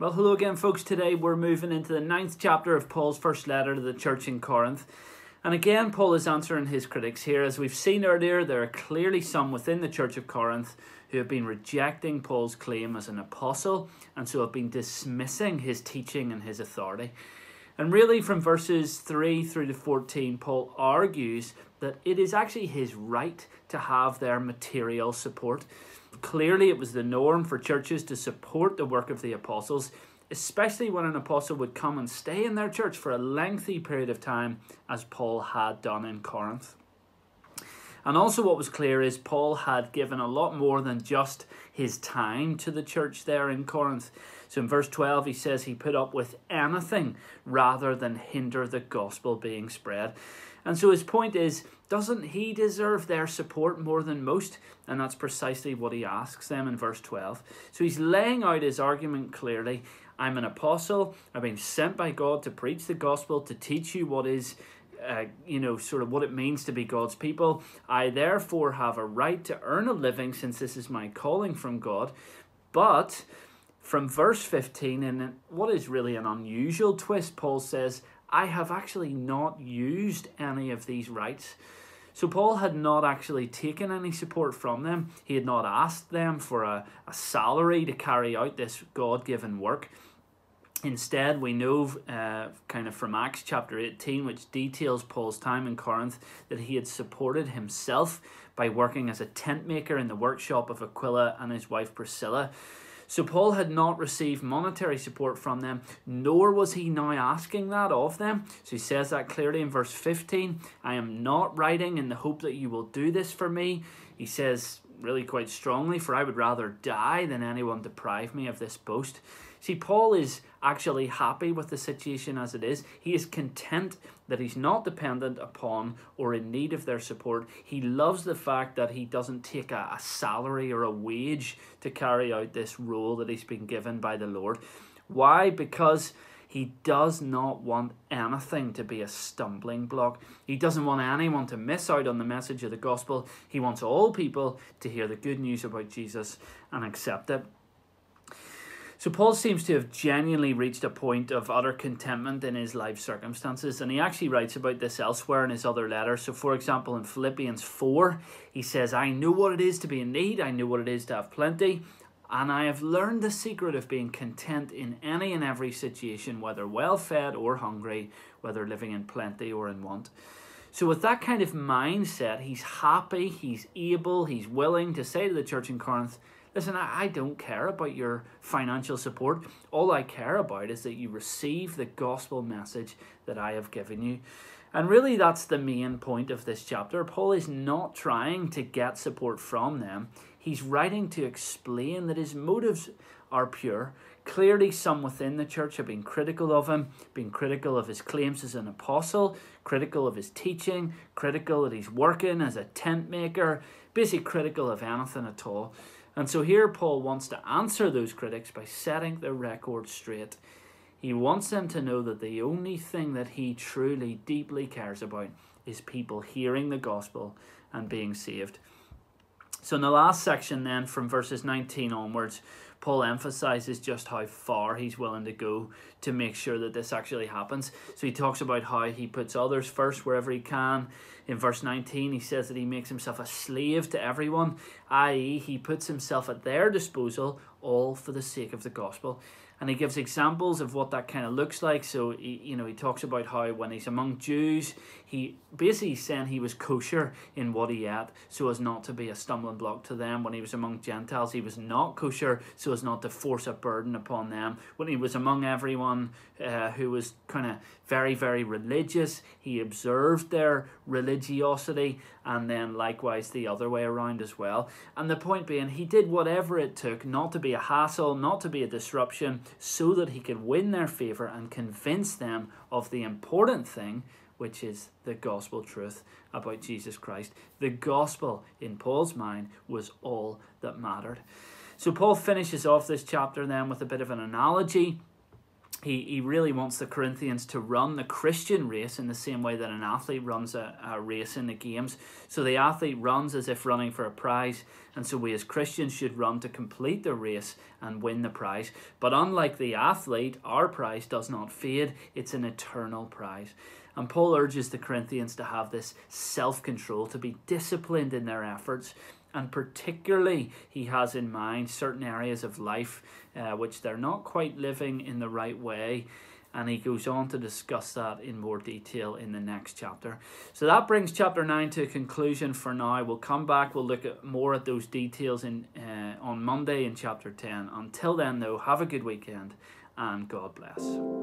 Well, hello again, folks. Today we're moving into the 9th chapter of Paul's first letter to the church in Corinth. And again, Paul is answering his critics here. As we've seen earlier, there are clearly some within the church of Corinth who have been rejecting Paul's claim as an apostle, and so have been dismissing his teaching and his authority. And really, from verses 3 through to 14, Paul argues that it is actually his right to have their material support. Clearly, it was the norm for churches to support the work of the apostles, especially when an apostle would come and stay in their church for a lengthy period of time, as Paul had done in Corinth. And also what was clear is Paul had given a lot more than just his time to the church there in Corinth. So in verse 12 he says he put up with anything rather than hinder the gospel being spread. And so his point is, doesn't he deserve their support more than most? And that's precisely what he asks them in verse 12. So he's laying out his argument clearly. I'm an apostle. I've been sent by God to preach the gospel, to teach you what is sort of what it means to be God's people. I therefore have a right to earn a living, since this is my calling from God. But from verse 15, in what is really an unusual twist, Paul says, I have actually not used any of these rights. So Paul had not actually taken any support from them. He had not asked them for a salary to carry out this God-given work. Instead, we know kind of from Acts chapter 18, which details Paul's time in Corinth, that he had supported himself by working as a tent maker in the workshop of Aquila and his wife Priscilla. So Paul had not received monetary support from them, nor was he now asking that of them. So he says that clearly in verse 15, I am not writing in the hope that you will do this for me. He says really quite strongly, for I would rather die than anyone deprive me of this boast. See, Paul is actually happy with the situation as it is. He is content that he's not dependent upon or in need of their support. He loves the fact that he doesn't take a salary or a wage to carry out this role that he's been given by the Lord. Why? Because he does not want anything to be a stumbling block. He doesn't want anyone to miss out on the message of the gospel. He wants all people to hear the good news about Jesus and accept it. So Paul seems to have genuinely reached a point of utter contentment in his life circumstances, and he actually writes about this elsewhere in his other letters. So for example, in Philippians 4, he says, I know what it is to be in need, I know what it is to have plenty, and I have learned the secret of being content in any and every situation, whether well-fed or hungry, whether living in plenty or in want. So with that kind of mindset, he's happy, he's able, he's willing to say to the church in Corinth, listen, I don't care about your financial support. All I care about is that you receive the gospel message that I have given you. And really, that's the main point of this chapter. Paul is not trying to get support from them. He's writing to explain that his motives are pure. Clearly, some within the church have been critical of him, been critical of his claims as an apostle, critical of his teaching, critical that he's working as a tent maker, basically critical of anything at all. And so here Paul wants to answer those critics by setting the record straight. He wants them to know that the only thing that he truly, deeply cares about is people hearing the gospel and being saved. So in the last section then, from verses 19 onwards, Paul emphasizes just how far he's willing to go to make sure that this actually happens. So he talks about how he puts others first wherever he can. In verse 19, he says that he makes himself a slave to everyone, i.e. he puts himself at their disposal, all for the sake of the gospel. And he gives examples of what that kind of looks like. So, he talks about how when he's among Jews, he basically saying he was kosher in what he ate so as not to be a stumbling block to them. When he was among Gentiles, he was not kosher so as not to force a burden upon them. When he was among everyone who was kind of very, very religious, he observed their religiosity, and then likewise the other way around as well. And the point being, he did whatever it took not to be a hassle, not to be a disruption, so that he could win their favour and convince them of the important thing, which is the gospel truth about Jesus Christ. The gospel, in Paul's mind, was all that mattered. So Paul finishes off this chapter then with a bit of an analogy. he really wants the Corinthians to run the Christian race in the same way that an athlete runs a race in the games. So the athlete runs as if running for a prize, and so we as Christians should run to complete the race and win the prize. But unlike the athlete, our prize does not fade. It's an eternal prize. And Paul urges the Corinthians to have this self-control, to be disciplined in their efforts. And particularly, he has in mind certain areas of life which they're not quite living in the right way. And he goes on to discuss that in more detail in the next chapter. So that brings chapter 9 to a conclusion for now. We'll come back, we'll look at more at those details on Monday in chapter 10. Until then, though, have a good weekend and God bless.